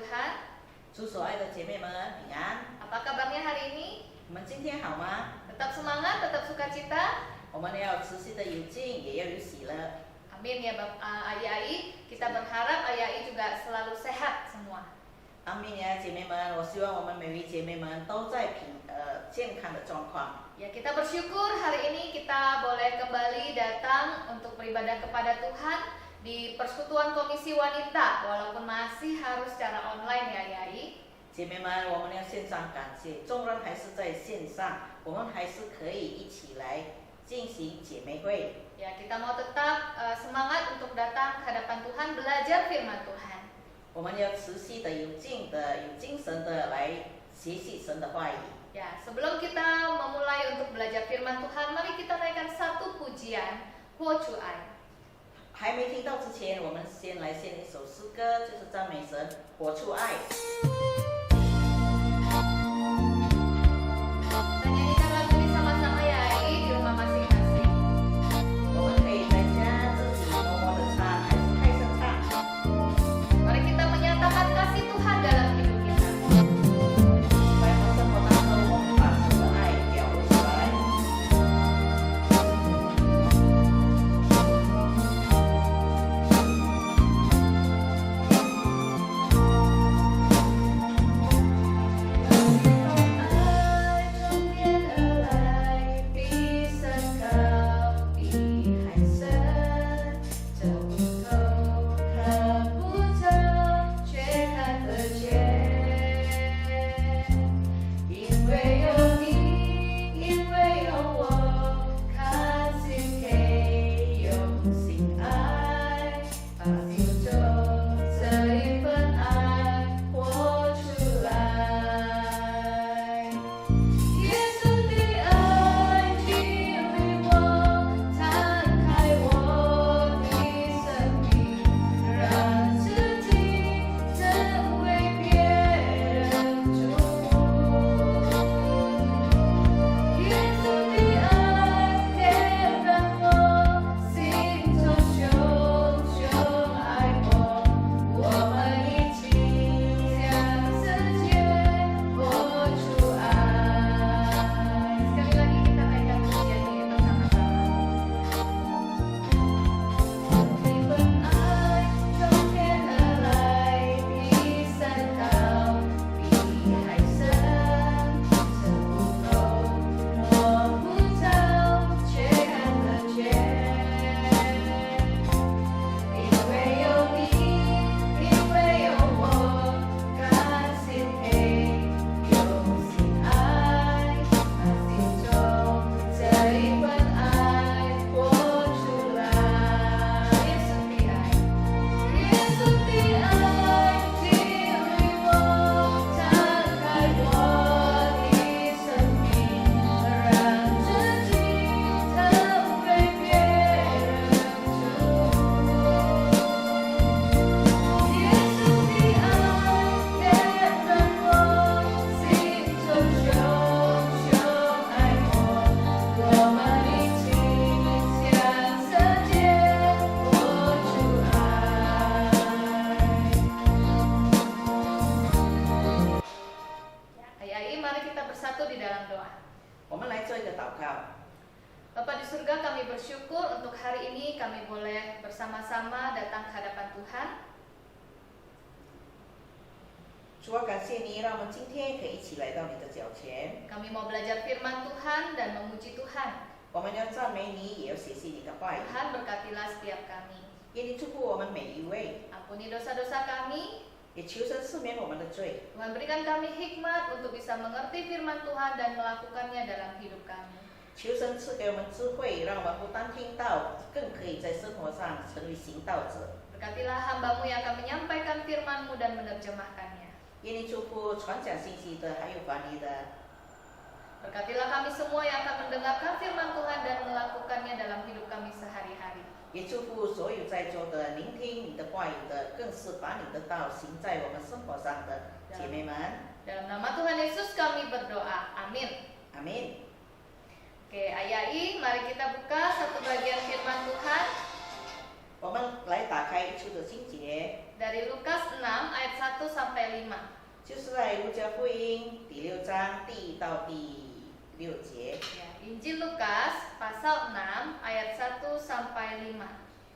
Tuhan. 主所爱的姐妹们平安。 Apa kabarnya hari ini? 我们今天好吗？ Tetap semangat, tetap sukacita. 我们要持续的有劲，也要有喜乐。 Amin ya Ayai. Kita berharap Ayai juga selalu sehat semua. 阿明呀，姐妹们，我希望我们每位姐妹们都在健康的状况。 Ya, kita bersyukur hari ini kita boleh kembali datang untuk beribadah kepada Tuhan di Persekutuan Komisi Wanita, walaupun masih harus secara online ya Ayai. 姐妹们，我们要献上感谢，纵然还是在线上，我们还是可以一起来进行姐妹会。 Ya, kita mau tetap semangat untuk datang ke hadapan Tuhan, belajar firman Tuhan. 我们要持续的有劲的、有精神的来学习神的话语。 Ya, sebelum kita memulai untuk belajar firman Tuhan, mari kita naikkan satu pujian, Wo Chu Ai. 还没听到之前，我们先来献一首诗歌，就是赞美神，活出爱。 Kita nyanyikan lagu ini sama-sama ya, Ai, di rumah masing-masing. 我们可以在家自己默默的唱，还是开声唱。 Mari kita menyatakan kasih Tuhan dalam hidup kita. 在我们生活当中，我们把神的爱表露出来。 Ayai, mari kita bersatu di dalam doa. 我们来做一个祷告。 Bapa di surga, kami bersyukur untuk hari ini kami boleh bersama-sama datang ke hadapan Tuhan. 主啊，感谢你，让我们今天可以一起来到你的脚前。 Kami mau belajar firman Tuhan dan memuji Tuhan. 我们要赞美你，也要学习你的话语。 Tuhan berkatilah setiap kami. 愿你祝福我们每一位， Ampuni dosa-dosa kami. 也求神赦免我们的罪。 Tuhan berikan kami hikmat untuk bisa mengerti firman Tuhan dan melakukannya dalam hidup kami. 求神赐给我们智慧，让我们不单听到，更可以在生活上成为行道者。 Berkatilah hamba-Mu yang akan menyampaikan firman-Mu dan menerjemahkannya. 愿你祝福传讲信息的，还有翻译的。 Berkatilah kami semua yang akan mendengarkan firman Tuhan dan melakukannya dalam hidup kami sehari-hari. 也祝福所有在座的聆听你的话语的，更是把你的道行在我们生活上的姐妹们。 Dalam nama Tuhan Yesus kami berdoa. Amin. Amin. Oke, Ayai, mari kita buka satu bagian firman Tuhan 我们来打开一处的经节， dari Dari Lukas 6 ayat 1 sampai 5. 就是在路加福音第6章1到第6节， Ya, Injil Lukas pasal 6 ayat 1 sampai 5.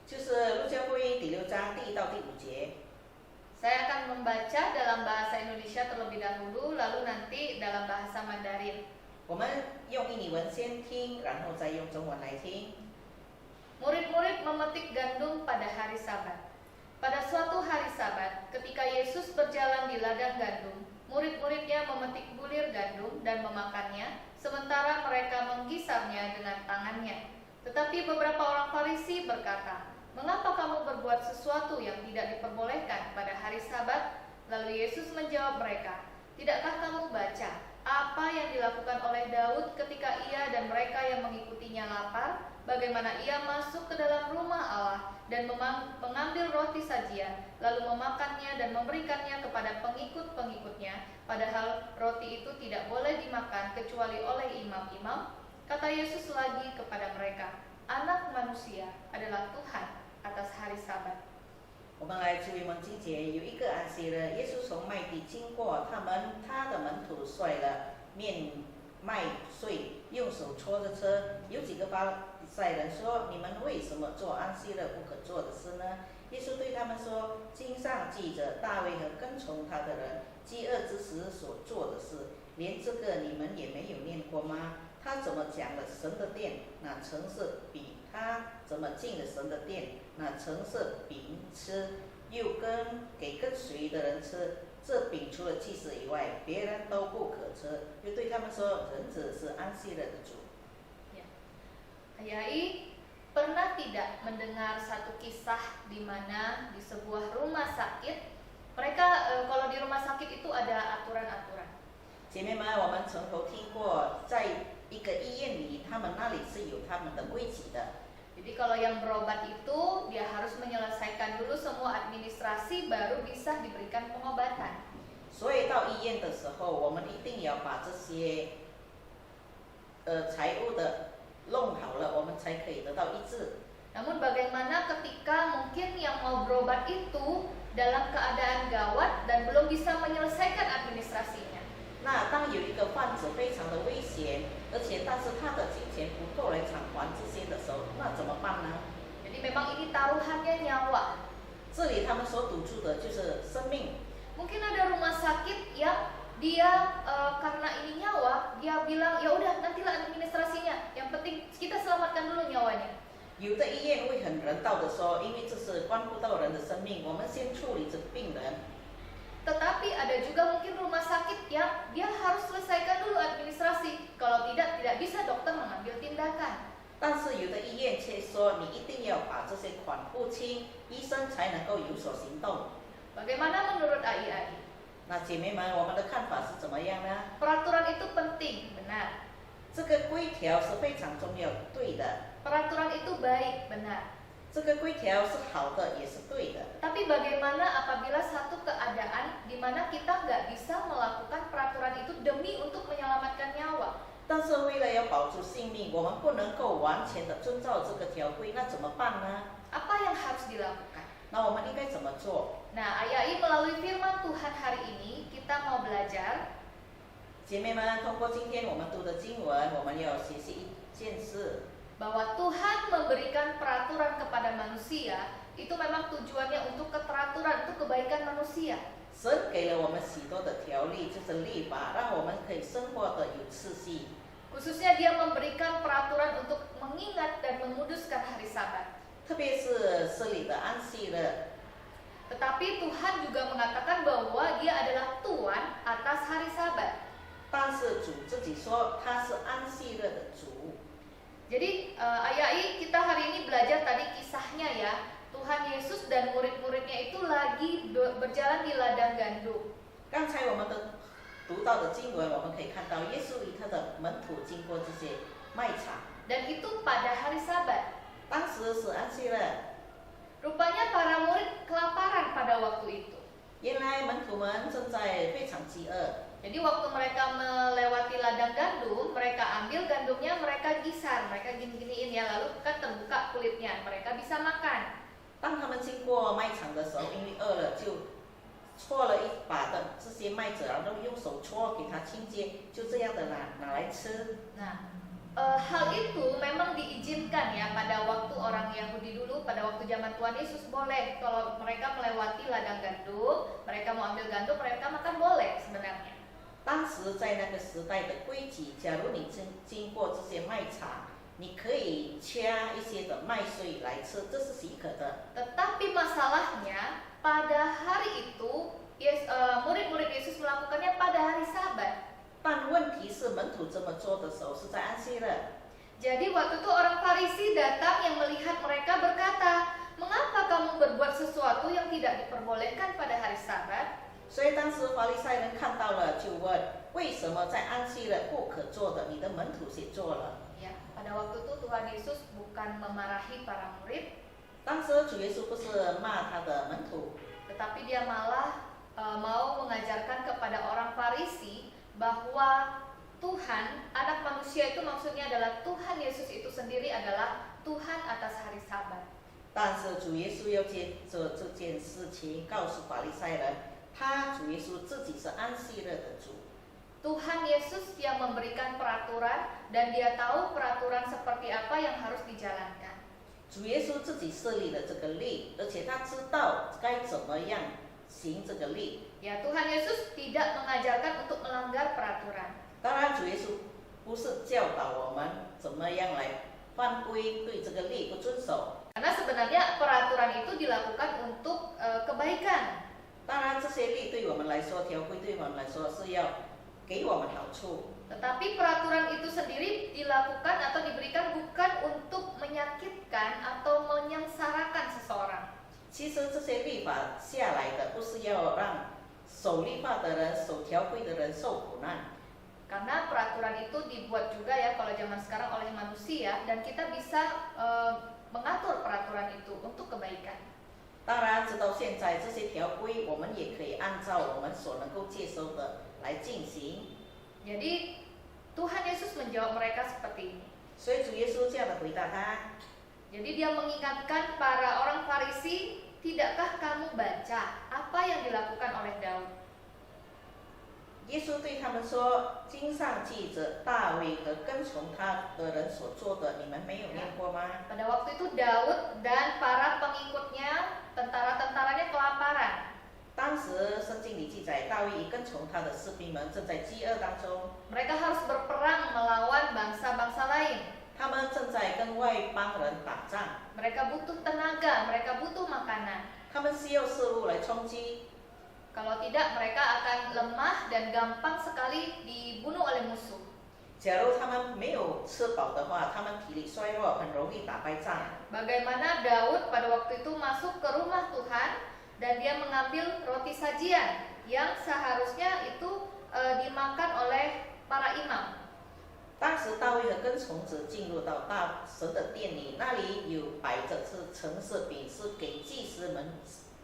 就是路加福音第6章1到第5节。 Saya akan membaca dalam bahasa Indonesia terlebih dahulu, lalu nanti dalam bahasa Mandarin. 我们用印尼文先听，然后再用中文来听。 Murid-murid memetik gandum pada hari Sabat. Pada suatu hari Sabat, ketika Yesus berjalan di ladang gandum, murid-muridnya memetik bulir gandum dan memakannya, sementara mereka menggisarnya dengan tangannya. Tetapi beberapa orang Farisi berkata, "Mengapa kamu berbuat sesuatu yang tidak diperbolehkan pada hari Sabat?" Lalu Yesus menjawab mereka, "Tidakkah kamu baca apa yang dilakukan oleh Daud ketika ia dan mereka yang mengikutinya lapar? Bagaimana ia masuk ke dalam rumah Allah dan mengambil roti sajian, lalu memakannya dan memberikannya kepada pengikut-pengikutnya, padahal roti itu tidak boleh dimakan kecuali oleh imam-imam?" Kata Yesus lagi kepada mereka, "Anak manusia adalah Tuhan atas hari Sabat." 我们来注意门经节，有一个安息日，耶稣从麦地经过，他的门徒甩了面麦穗，用手搓着吃。有几个法利赛人说：“你们为什么做安息日不可做的事呢？”耶稣对他们说：“经上记着大卫和跟从他的人饥饿之时所做的事，连这个你们也没有念过吗？他怎么讲了神的殿，那城是比他怎么进了神的殿，那城是饼吃，又给跟随的人吃。这饼除了祭司以外，别人都不可吃。”又对他们说：“人子是安息日的主。” Ayai, pernah tidak mendengar satu kisah di mana di sebuah rumah sakit, mereka kalau di rumah sakit itu ada aturan-aturan. 姐妹们，我们从头听过，在一个医院里，他们那里是有他们的规矩的。 Jadi kalau yang berobat itu dia harus menyelesaikan dulu semua administrasi baru bisa diberikan pengobatan. 所以到医院的时候，我们一定要把这些财务的弄好了，我们才可以得到医治。 Namun bagaimana ketika mungkin yang mau berobat itu dalam keadaan gawat dan belum bisa menyelesaikan administrasinya? 那当有一个患者非常的危险，但是他的金钱不够来偿还这些的时候，那怎么办呢？ Jadi memang ini taruhannya nyawa. 这里他们所赌注的就是生命。 Mungkin ada rumah sakit yang dia karena ini nyawa, dia bilang ya udah nantilah administrasinya, yang penting kita selamatkan dulu nyawanya. 有的医院会很人道的说，因为这是关乎到人的生命，我们先处理这病人。 Tetapi ada juga mungkin rumah sakit yang dia harus selesaikan dulu administrasi, kalau tidak bisa dokter mengambil tindakan. 但是有的医院却说，你一定要把这些款付清，医生才能够有所行动。 Bagaimana menurut AIAI? 那姐妹们，我们的看法是怎么样呢？ Peraturan itu penting, benar. 这个规条是非常重要，对的。 Peraturan itu baik, benar. 这个规条是好的，也是对的。 Tapi bagaimana apabila satu keadaan di mana kita nggak bisa melakukan peraturan itu demi untuk menyelamatkan nyawa? 但是为了要保住性命，我们不能够完全的遵照这个条规，那怎么办呢？ Apa yang harus dilakukan? 那我们应该怎么做？ Nah, AIAI melalui firman Tuhan hari ini kita mau belajar 姐妹们，通过今天我们读的经文，我们要学习一件事。 bahwa Tuhan memberikan peraturan kepada manusia itu memang tujuannya untuk keteraturan, untuk kebaikan manusia. 神给了我们许多的条例，就是律法，让我们可以生活的有次序。 Khususnya dia memberikan peraturan untuk mengingat dan menguduskan hari Sabat. 特别是设立的安息日。 Tetapi Tuhan juga mengatakan bahwa dia adalah Tuhan atas hari Sabat. 但是主自己说他是安息日的主。 Jadi AIAI kita hari ini belajar tadi kisahnya ya. Tuhan Yesus dan murid-muridnya itu lagi berjalan di ladang gandum. 刚才我们读到的经文，我们可以看到耶稣与他的门徒经过这些卖场。 Dan itu pada hari Sabat. 当时是安息日。 Rupanya para murid kelaparan pada waktu itu. 原来门徒们正在非常饥饿。 Jadi waktu mereka melewati ladang gandum, mereka ambil gandumnya, mereka gisar, mereka gini-giniin ya, lalu kan terbuka kulitnya, mereka bisa makan. 当他们经过卖场的时候，因为饿了，就搓了一把的这些麦子，然后用手搓给它清洁，就这样的拿来吃。 Nah, hal itu memang diizinkan ya pada waktu orang Yahudi dulu, pada waktu zaman Tuhan Yesus boleh kalau mereka melewati ladang gandum, mereka mau ambil gandum, mereka makan boleh sebenarnya. 当时在那个时代的规矩，假如你经过这些卖场，你可以掐一些的麦穗来吃，这是许可的。 Tetapi masalahnya pada hari itu murid-murid Yesus melakukannya pada hari Sabat. 但问题是，门徒这么做的时候是在安息日。 Jadi waktu itu orang Farisi datang yang melihat mereka berkata, "Mengapa kamu berbuat sesuatu yang tidak diperbolehkan pada hari Sabat?" 所以当时法利赛人看到了，就问：为什么在安息日不可做的，你的门徒却做了？ Ya, pada waktu itu Tuhan Yesus bukan memarahi para murid, 当时主耶稣不是骂他的门徒， tetapi dia malah mau mengajarkan kepada orang Farisi bahwa Tuhan, anak manusia itu maksudnya adalah Tuhan Yesus itu sendiri adalah Tuhan atas hari Sabat. 但是主耶稣要借着这件事情告诉法利赛人，他主耶稣自己是安息日的主。 Tuhan Yesus yang memberikan peraturan dan dia tahu peraturan seperti apa yang harus dijalankan. 主耶稣自己设立了这个律，而且他知道该怎么样行这个律。 Ya, Tuhan Yesus tidak mengajarkan untuk melanggar peraturan. 当然，主耶稣不是教导我们怎么样来犯规，对这个律不遵守。 Karena sebenarnya peraturan itu dilakukan untuk kebaikan. 当然，这些律对我们来说，条规对我们来说是要给我们好处。 Tetapi peraturan itu sendiri dilakukan atau diberikan bukan untuk menyakitkan atau menyengsarakan seseorang. 其实这些律法下来的，不是要让守律法的人、守条规的人受苦难。 Karena peraturan itu dibuat juga ya kalau zaman sekarang oleh manusia dan kita bisa mengatur peraturan itu untuk kebaikan. 当然，直到现在，这些条规我们也可以按照我们所能够接收的来进行。 Jadi Tuhan Yesus menjawab mereka seperti ini. 所以主耶稣这样的回答他。 Jadi dia mengingatkan para orang Farisi, tidakkah kamu baca apa yang dilakukan oleh Daud? 耶稣对他们说：“经上记着大卫和跟从他的人所做的，你们没有念过吗？” Pada waktu itu Daud dan para pengikutnya, tentara-tentaranya kelaparan. 当时圣经里记载，大卫与跟从他的士兵们正在饥饿当中， Mereka harus berperang melawan bangsa-bangsa lain. 他们正在跟外邦人打仗， Mereka butuh tenaga, mereka butuh makanan. 他们需要食物来充饥。 Kalau tidak, mereka akan lemah dan gampang sekali dibunuh oleh musuh. 假如他们没有吃饱的话，他们体力衰弱，很容易打败仗。 Bagaimana Daud pada waktu itu masuk ke rumah Tuhan dan dia mengambil roti sajian yang seharusnya itu dimakan oleh para imam. 当时大卫的跟从者进入到大神的殿里，那里有摆着是橙色饼，是给祭司们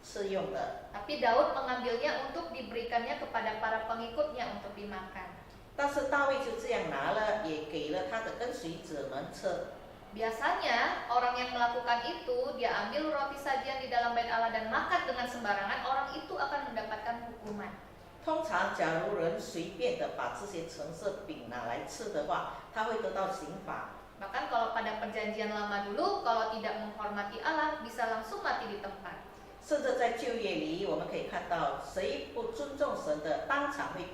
吃用的。 Tapi Daud mengambilnya untuk diberikannya kepada para pengikutnya untuk dimakan. 但是大卫就这样拿了，也给了他的跟随者们吃。 Biasanya orang yang melakukan itu, dia ambil roti sajian di dalam bait Allah dan makan dengan sembarangan, orang itu akan mendapatkan hukuman. 通常，假如人随便的把这些橙色饼拿来吃的话，他会得到刑罚。 Bahkan kalau pada perjanjian lama dulu, kalau tidak menghormati Allah, bisa langsung mati di tempat. 甚至在旧约里，我们可以看到，谁不尊重神的，当场会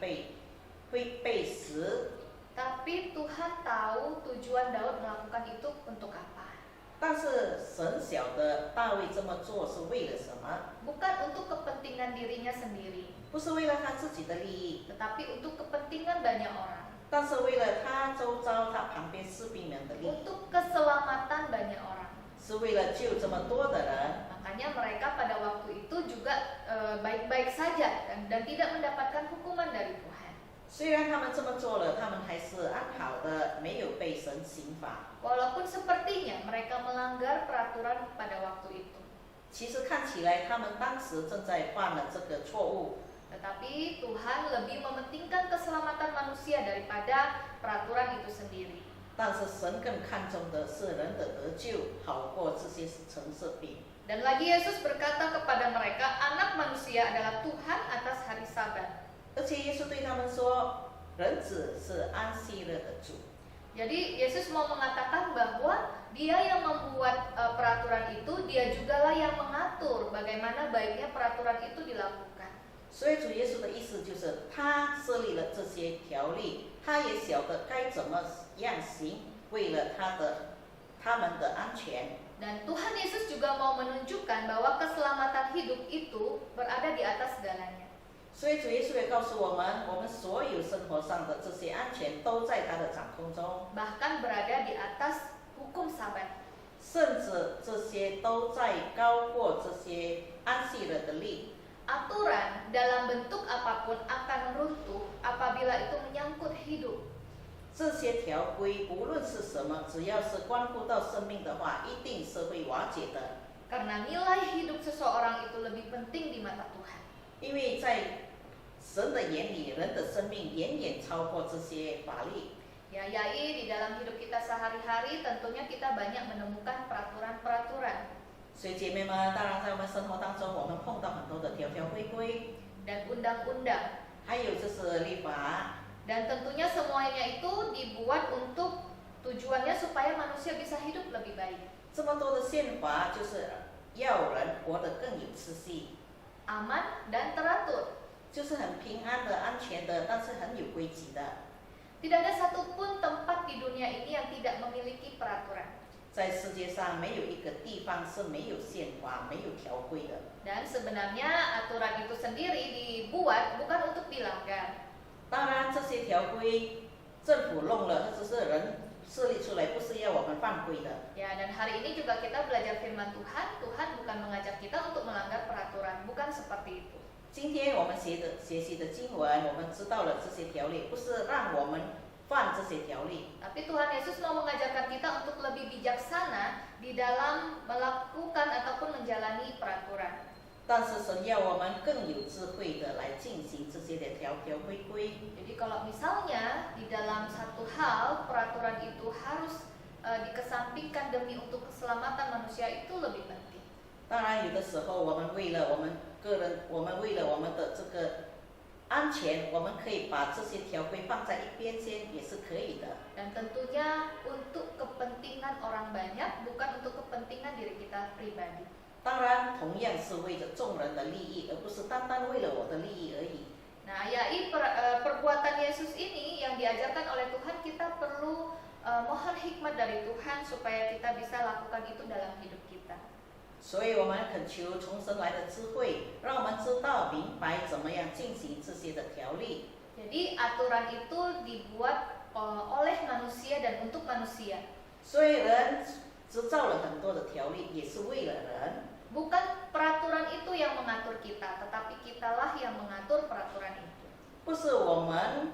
被死。 Tapi Tuhan tahu tujuan Daud melakukan itu untuk apa. 但是神晓得大卫这么做是为了什么？ Bukan untuk kepentingan dirinya sendiri, 不是为了他自己的利益， tetapi untuk kepentingan banyak orang, 但是为了他周遭他旁边士兵们的利益， untuk keselamatan banyak orang. 是为了救这么多的人。 Makanya mereka pada waktu itu juga baik-baik saja dan tidak mendapatkan hukuman dari Tuhan. 虽然他们这么做了，他们还是安好的，没有被神刑罚。 Walaupun sepertinya mereka melanggar peraturan pada waktu itu. 其实看起来，他们当时正在犯了这个错误。 Tetapi Tuhan lebih mementingkan keselamatan manusia daripada peraturan itu sendiri. 但是神更看重的是人的得救，好过这些橙色饼。Dan lagi Yesus berkata kepada mereka, Anak manusia adalah Tuhan atas hari Sabat. 而且耶稣对他们说，人子是安息日的主。 Jadi Yesus mau mengatakan bahwa Dia yang membuat peraturan itu, Dia jugalah yang mengatur bagaimana baiknya peraturan itu dilakukan. 所以主耶稣的意思就是，他设立了这些条例，他也晓得该怎么样行，为了他们的安全。 Dan Tuhan Yesus juga mau menunjukkan bahwa keselamatan hidup itu berada di atas segalanya. 所以主耶稣也告诉我们，我们所有生活上的这些安全都在他的掌控中， Bahkan berada di atas hukum Sabat. 甚至这些都在高过这些安息日的例。 Aturan dalam bentuk apapun akan runtuh apabila itu menyangkut hidup. 这些条规无论是什么，只要是关乎到生命的话，一定是会瓦解的。 Karena nilai hidup seseorang itu lebih penting di mata Tuhan. 因为在神的眼里，人的生命远远超过这些法律。 Ya, yai di dalam hidup kita sehari-hari tentunya kita banyak menemukan peraturan-peraturan 所以姐妹们，当然在我们生活当中，我们碰到很多的条条规规， dan undang-undang. 还有就是律法。 Dan tentunya semuanya itu dibuat untuk tujuannya supaya manusia bisa hidup lebih baik. 这么多的宪法，就是要人活得更有秩序， Aman dan teratur. 就是很平安的、安全的，但是很有规矩的。 Tidak ada satupun tempat di dunia ini yang tidak memiliki peraturan. 在世界上没有一个地方是没有宪法、没有条规的。 Dan sebenarnya aturan itu sendiri dibuat bukan untuk dilanggar. 当然，这些条规政府弄了，或者是人设立出来，不是要我们犯规的。 Ya, dan hari ini juga kita belajar firman Tuhan. Tuhan bukan mengajak kita untuk melanggar peraturan, bukan seperti itu. 今天我们学习的经文，我们知道了这些条例，不是让我们犯这些条例。 Tapi Tuhan Yesus mau mengajarkan kita untuk lebih bijaksana di dalam melakukan ataupun menjalani peraturan. 但是神要我们更有智慧的来进行这些的条条规规。 Jadi kalau misalnya di dalam satu hal peraturan itu harus dikesampingkan demi untuk keselamatan manusia itu lebih penting. 当然，有的时候我们为了我们个人，我们为了我们的这个安全，我们可以把这些条规放在一边先，也是可以的。 Dan tentunya untuk kepentingan orang banyak, bukan untuk kepentingan diri kita pribadi. 当然，同样是为了众人的利益，而不是单单为了我的利益而已。 Nah, perbuatan Yesus ini yang diajarkan oleh Tuhan, kita perlu mohon hikmat dari Tuhan supaya kita bisa lakukan itu dalam hidup kita. 所以我们恳求从神来的智慧，让我们知道明白怎么样进行这些的条例。 Jadi aturan itu dibuat oleh manusia dan untuk manusia. 所以人制造了很多的条例，也是为了人。 Bukan peraturan itu yang mengatur kita, tetapi kitalah yang mengatur peraturan itu. 不是我们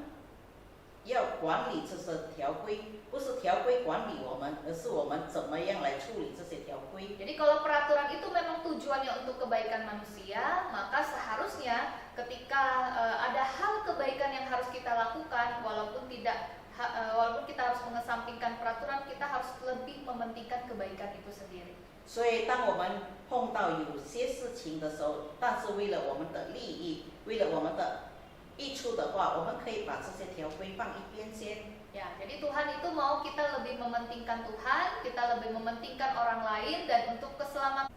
要管理这些条规，不是条规管理我们，而是我们怎么样来处理这些条规。 Jadi kalau peraturan itu memang tujuannya untuk kebaikan manusia, maka seharusnya ketika ada hal kebaikan yang harus kita lakukan, walaupun kita harus mengesampingkan peraturan, kita harus lebih mementingkan kebaikan itu sendiri. 所以，当我们碰到有些事情的时候，但是为了我们的利益，为了我们的益处的话，我们可以把这些条规放一边先。 Ya, jadi Tuhan itu mau kita lebih mementingkan Tuhan, kita lebih mementingkan orang lain, dan untuk keselamatan.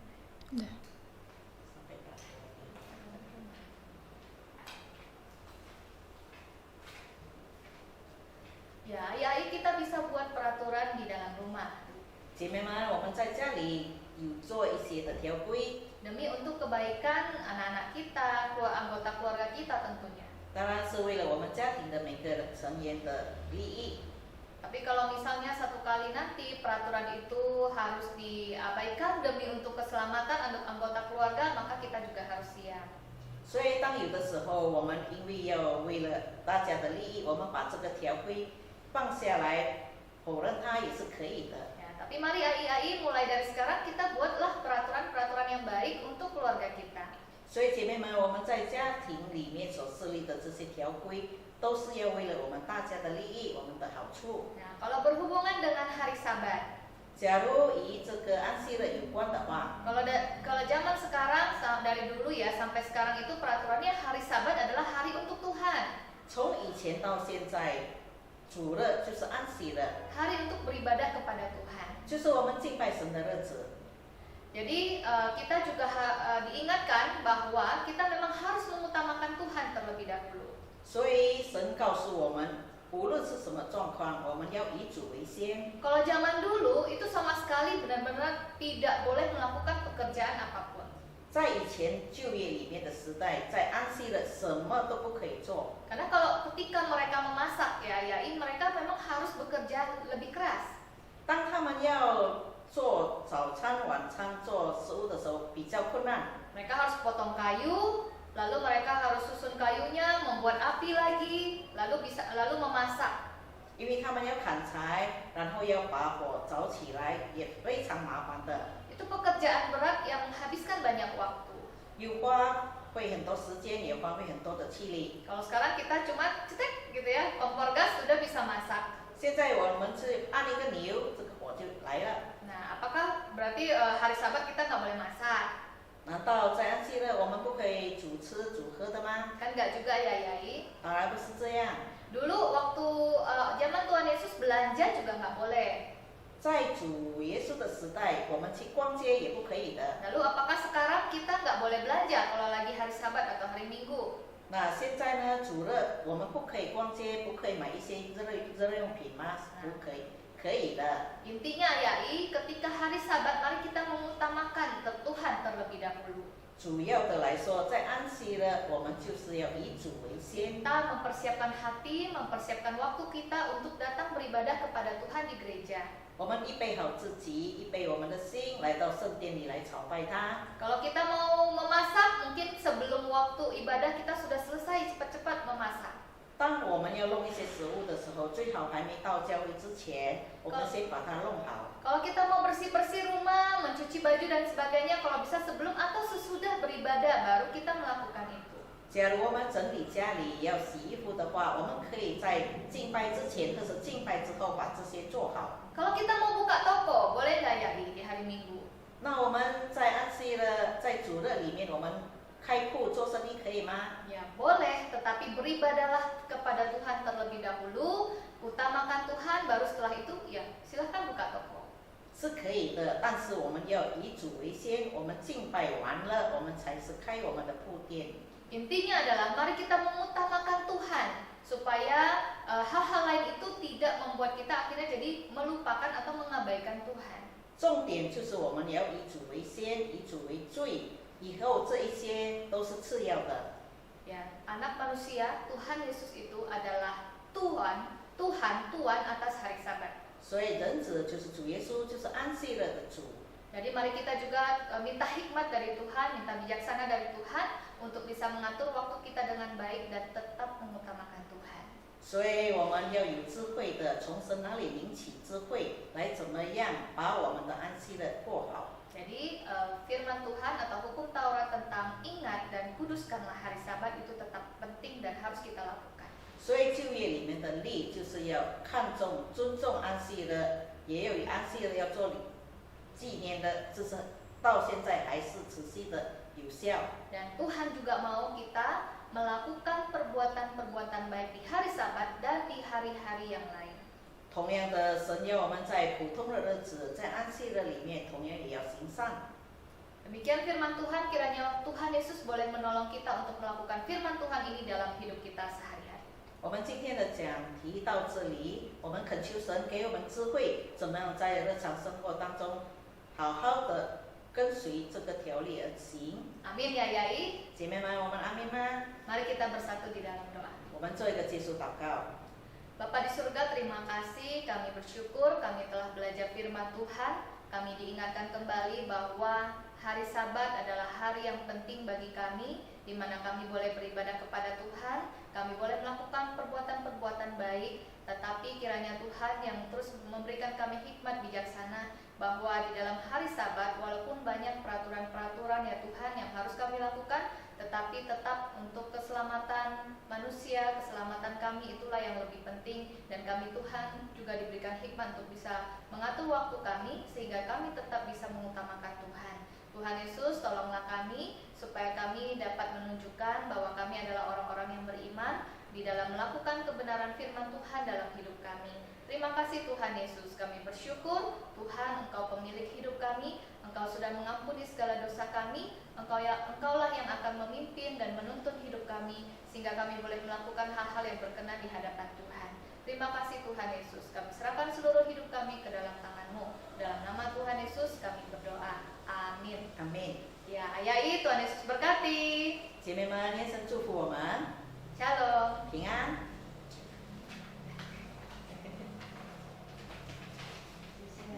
Ya, kita bisa buat peraturan di dalam rumah. 姐妹们，我们在家里有做一些的条规， Demi untuk kebaikan anak-anak kita, anggota keluarga kita tentunya. 当然是为了我们家庭的每个成员的利益。 Tapi kalau misalnya satu kali nanti peraturan itu harus diabaikan demi untuk keselamatan anggota keluarga, maka kita juga harus siap. 所以，当有的时候我们因为要为了大家的利益，我们把这个条规放下来，否认它也是可以的。 Tapi mari ai mulai dari sekarang kita buatlah peraturan-peraturan yang baik untuk keluarga kita. 所以姐妹们，我们在家庭里面所设立的这些条规，都是要为了我们大家的利益，我们的好处。 Nah, kalau berhubungan dengan hari Sabat, 假如以这个安息日有关的话， Kalau zaman sekarang dari dulu ya sampai sekarang itu peraturannya hari Sabat adalah hari untuk Tuhan. 从以前到现在，主日就是安息日， Hari untuk beribadah kepada Tuhan. 就是我们敬拜神的日子。 Jadi kita juga diingatkan bahwa kita memang harus mengutamakan Tuhan terlebih dahulu. 所以神告诉我们，无论是什么状况，我们要以主为先。 Kalau zaman dulu itu sama sekali benar-benar tidak boleh melakukan pekerjaan apapun. 在以前就业里面的时代，在安息日什么都不可以做。 Karena kalau ketika mereka memasak ya, mereka memang harus bekerja lebih keras. 当他们要做早餐、晚餐、做食物的时候，比较困难。 Mereka harus potong kayu, lalu mereka harus susun kayunya, membuat api lagi, lalu memasak. 因为他们要砍柴，然后要把火着起来，也非常麻烦的。 Itu pekerjaan berat yang menghabiskan banyak waktu. 又花费很多时间，也花费很多的气力。 Kalau sekarang kita cuma cetek gitu ya, kompor gas sudah bisa masak. 现在我们是按一个钮，这个火就来了。 Nah, apakah berarti hari Sabat kita nggak boleh masak? 难道在安息日我们不可以煮吃煮喝的吗？ Kan nggak juga ya, Yai. 当然不是这样。 Dulu waktu zaman Tuhan Yesus belanja juga nggak boleh. 在主耶稣的时代，我们去逛街也不可以的。 Lalu apakah sekarang kita nggak boleh belanja kalau lagi hari Sabat atau hari Minggu? 那现在呢，主日我们不可以逛街，不可以买一些日用品吗？不可以，可以的。 Intinya Yai, ketika hari Sabat mari kita mengutamakan Tuhan terlebih dahulu. 主要的来说，在安息日，我们就是要以主为先。 Kita mempersiapkan hati, mempersiapkan waktu kita untuk datang beribadah kepada Tuhan di gereja. 我们预备好自己，预备我们的心，来到圣殿里来朝拜他。 Kalau kita mau memasak, mungkin sebelum waktu ibadah kita sudah selesai cepat-cepat memasak. 当我们要弄一些食物的时候，最好还没到教会之前，我们先把它弄好。 Kalau kita mau bersih-bersih rumah, mencuci baju dan sebagainya, kalau bisa sebelum atau sesudah beribadah baru kita melakukan itu. 假如我们整理家里要洗衣服的话，我们可以在敬拜之前或者敬拜之后把这些做好。 Kalau kita mau buka toko, boleh nggak ya di hari Minggu? 那我们在安息日，在主日里面，我们开铺做生意可以吗？ Ya boleh, tetapi beribadahlah kepada Tuhan terlebih dahulu, utamakan Tuhan, baru setelah itu ya silahkan buka toko. 是可以的，但是我们要以主为先，我们敬拜完了，我们才是开我们的铺店。 Intinya adalah mari kita mengutamakan Tuhan supaya hal-hal lain itu tidak membuat kita akhirnya jadi melupakan atau mengabaikan Tuhan. 重点就是我们要以主为先，以主为最，以后这一些都是次要的。 Ya, anak manusia, Tuhan Yesus itu adalah Tuhan atas hari Sabat. 所以人子就是主耶稣，就是安息日的主。 Jadi mari kita juga minta hikmat dari Tuhan, minta bijaksana dari Tuhan untuk bisa mengatur waktu kita dengan baik dan tetap mengutamakan Tuhan. 所以我们要有智慧的，从神那里领取智慧，来怎么样把我们的安息日过好。 Jadi firman Tuhan atau hukum Taurat tentang ingat dan kuduskanlah hari Sabat itu tetap penting dan harus kita lakukan. 所以就业里面的律就是要看重、尊重安息日，也有安息日要做纪念的，就是到现在还是持续的有效。 Dan Tuhan juga mau kita melakukan perbuatan-perbuatan baik di hari Sabat dan di hari-hari yang lain. 同样的，神要我们在普通的日子，在安息日里面，同样也要行善。 Demikian firman Tuhan, kiranya Tuhan Yesus boleh menolong kita untuk melakukan firman Tuhan ini dalam hidup kita sehari-hari. 我们今天的讲题到这里，我们恳求神给我们智慧，怎么样在日常生活当中好好的跟随这个条例而行。 Amin ya Yai. 姐妹们，我们阿门吗？ Mari kita bersatu di dalam doa. 我们做一个结束祷告。 Bapa di surga, terima kasih, kami bersyukur kami telah belajar firman Tuhan. Kami diingatkan kembali bahwa hari Sabat adalah hari yang penting bagi kami, di mana kami boleh beribadah kepada Tuhan, kami boleh melakukan perbuatan-perbuatan baik, tetapi kiranya Tuhan yang terus memberikan kami hikmat bijaksana bahwa di dalam hari Sabat walaupun banyak peraturan-peraturan ya Tuhan yang harus kami lakukan, tetapi tetap untuk keselamatan manusia, keselamatan kami itulah yang lebih penting, dan kami Tuhan juga diberikan hikmat untuk bisa mengatur waktu kami sehingga kami tetap bisa mengutamakan Tuhan. Tuhan Yesus, tolonglah kami supaya kami dapat menunjukkan bahwa kami adalah orang-orang yang beriman di dalam melakukan kebenaran firman Tuhan dalam hidup kami. Terima kasih Tuhan Yesus, kami bersyukur Tuhan, Engkau pemilik hidup kami, Engkau sudah mengampuni segala dosa kami, Engkaulah yang akan memimpin dan menuntun hidup kami sehingga kami boleh melakukan hal-hal yang berkenan di hadapan Tuhan. Terima kasih Tuhan Yesus, kami serahkan seluruh hidup kami ke dalam tangan-Mu. Dalam nama Tuhan Yesus kami berdoa. Amin. Amin。 Ya, ayai Tuhan Yesus berkati. 姐妹们，愿神祝福我们 Shalom. 平安。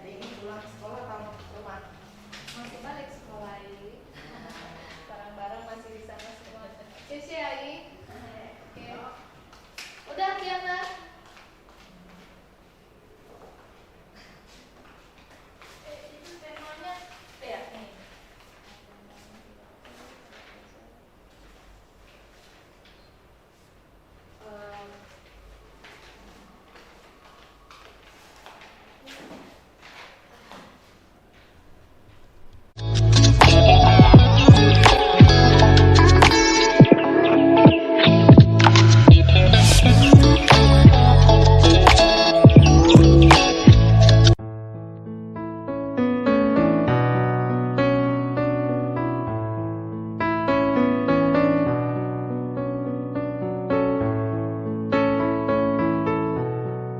Hari ini pulang sekolah atau rumah? Masih balik